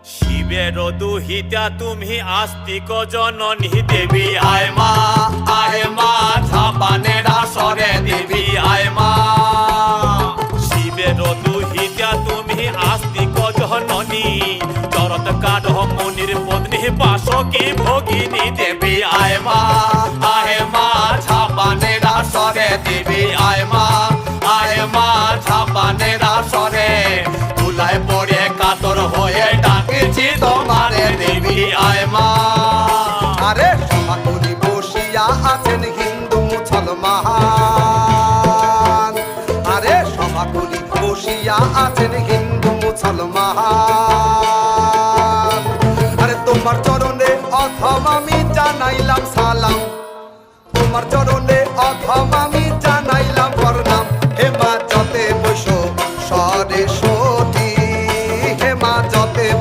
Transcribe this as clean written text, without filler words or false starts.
শিবের দুহিতা তুমি আস্তিক জননী দেবী আয় মা ঝাপানের আসরে দেবী আয় মা। শিবের দুহিতা তুমি আস্তিক জননী চরত কাঠ মুনির পত্নী বাসকি ভগিনী দেবী আয় মা ঝাপানের আসরে দেবী আয় মা ঝাপানের আসরে তুলায় পড়ে কাতর হয়ে ডাকেছি তোমারে দেবী আয় মা। আরে সমাকুলি বসিয়া আছেন হিন্দু মুসলমান, আরে সমাকুলি বসিয়া আছেন হিন্দু মুসলমান। আরে তোমার চরণে অথম আমি জানাইলাম সালাম, তোমার চরণে অথম আমি